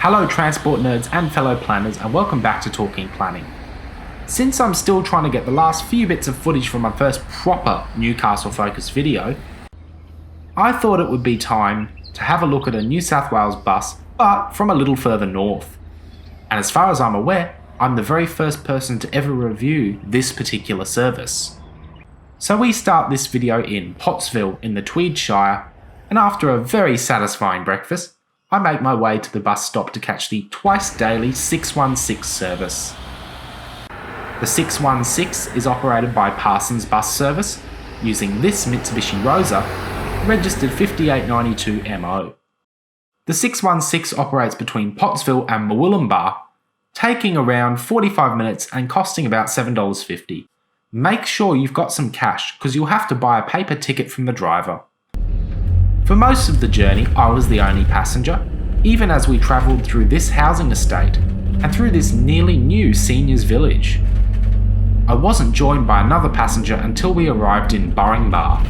Hello transport nerds and fellow planners, and welcome back to Talking Planning. Since I'm still trying to get the last few bits of footage from my first proper Newcastle focused video, I thought it would be time to have a look at a New South Wales bus, but from a little further north. And as far as I'm aware, I'm the very first person to ever review this particular service. So we start this video in Pottsville in the Tweed Shire, and after a very satisfying breakfast, I make my way to the bus stop to catch the twice daily 616 service. The 616 is operated by Parsons Bus Service using this Mitsubishi Rosa, registered 5892 MO. The 616 operates between Pottsville and Murwillumbah, taking around 45 minutes and costing about $7.50. Make sure you've got some cash because you'll have to buy a paper ticket from the driver. For most of the journey, I was the only passenger, even as we travelled through this housing estate and through this nearly new seniors village. I wasn't joined by another passenger until we arrived in Ballina.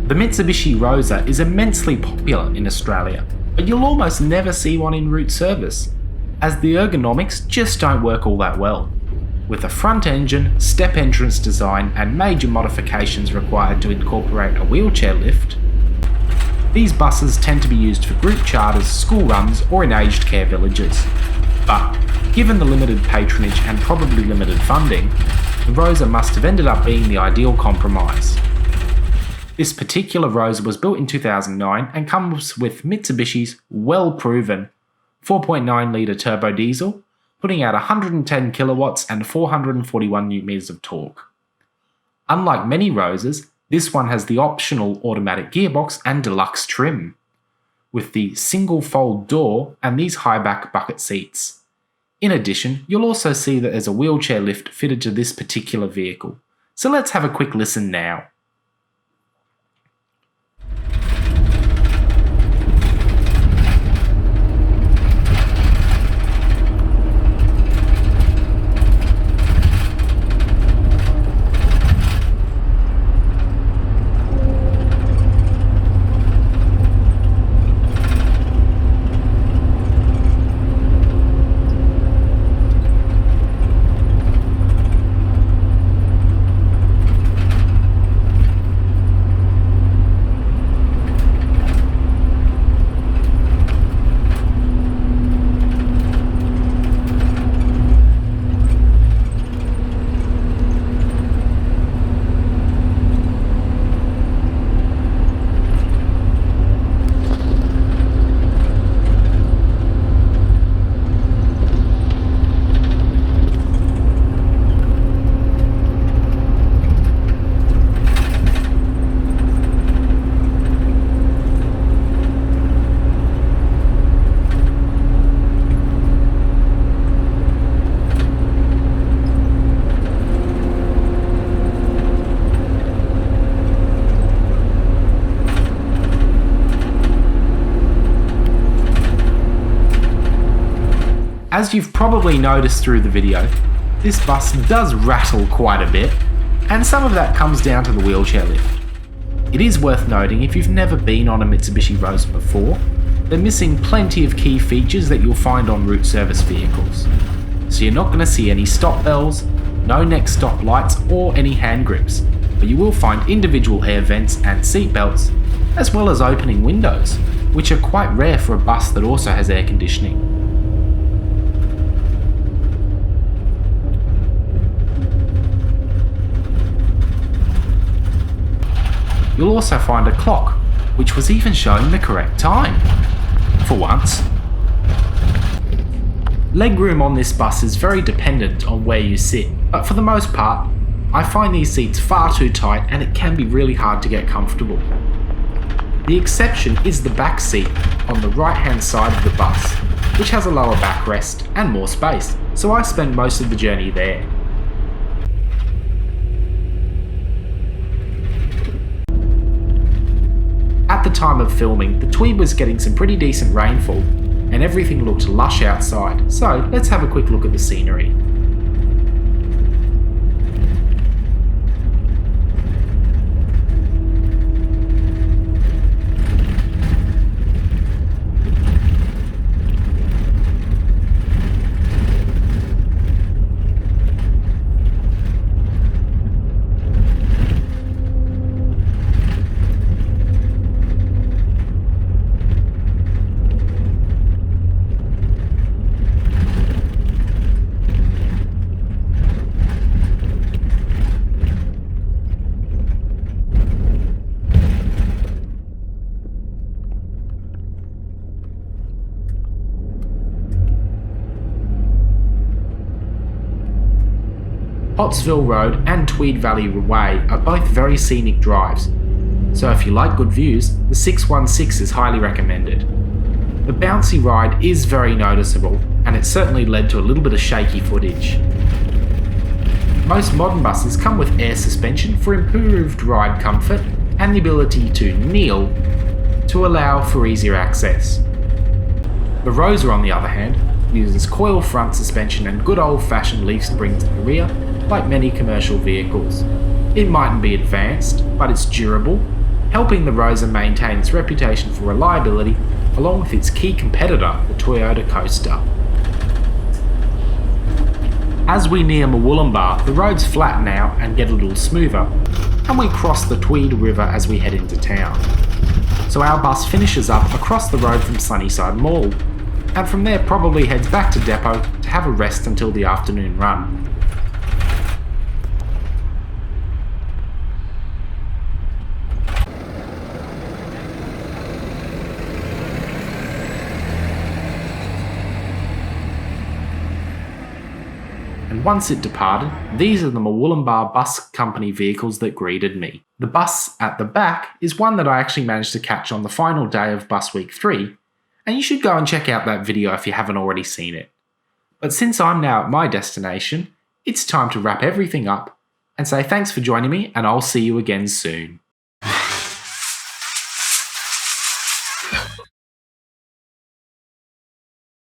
The Mitsubishi Rosa is immensely popular in Australia, but you'll almost never see one in route service, as the ergonomics just don't work all that well. With a front engine, step entrance design and major modifications required to incorporate a wheelchair lift, these buses tend to be used for group charters, school runs or in aged care villages. But given the limited patronage and probably limited funding, the Rosa must have ended up being the ideal compromise. This particular Rosa was built in 2009 and comes with Mitsubishi's well-proven 4.9 litre turbo diesel, putting out 110 kilowatts and 441 Nm of torque. Unlike many Rosas, this one has the optional automatic gearbox and deluxe trim, with the single fold door and these high-back bucket seats. In addition, you'll also see that there's a wheelchair lift fitted to this particular vehicle. So let's have a quick listen now. As you've probably noticed through the video, this bus does rattle quite a bit, and some of that comes down to the wheelchair lift. It is worth noting, if you've never been on a Mitsubishi Rosa before, they're missing plenty of key features that you'll find on route service vehicles. So you're not going to see any stop bells, no next stop lights or any hand grips, but you will find individual air vents and seat belts, as well as opening windows, which are quite rare for a bus that also has air conditioning. You'll also find a clock, which was even showing the correct time. For once. Legroom on this bus is very dependent on where you sit, but for the most part, I find these seats far too tight and it can be really hard to get comfortable. The exception is the back seat on the right hand side of the bus, which has a lower backrest and more space, so I spend most of the journey there. time of filming, the Tweed was getting some pretty decent rainfall, and everything looked lush outside, so let's have a quick look at the scenery. Pottsville Road and Tweed Valley Way are both very scenic drives, so if you like good views, the 616 is highly recommended. The bouncy ride is very noticeable, and it certainly led to a little bit of shaky footage. Most modern buses come with air suspension for improved ride comfort and the ability to kneel to allow for easier access. The Rosa, on the other hand, uses coil front suspension and good old-fashioned leaf springs at the rear, like many commercial vehicles. It mightn't be advanced, but it's durable, helping the Rosa maintain its reputation for reliability along with its key competitor, the Toyota Coaster. As we near Murwillumbah, the roads flatten out and get a little smoother, and we cross the Tweed River as we head into town. So our bus finishes up across the road from Sunnyside Mall, and from there probably heads back to depot to have a rest until the afternoon run. And once it departed, these are the Murwillumbah Bus Company vehicles that greeted me. The bus at the back is one that I actually managed to catch on the final day of Bus Week 3, and you should go and check out that video if you haven't already seen it. But since I'm now at my destination, it's time to wrap everything up and say thanks for joining me, and I'll see you again soon.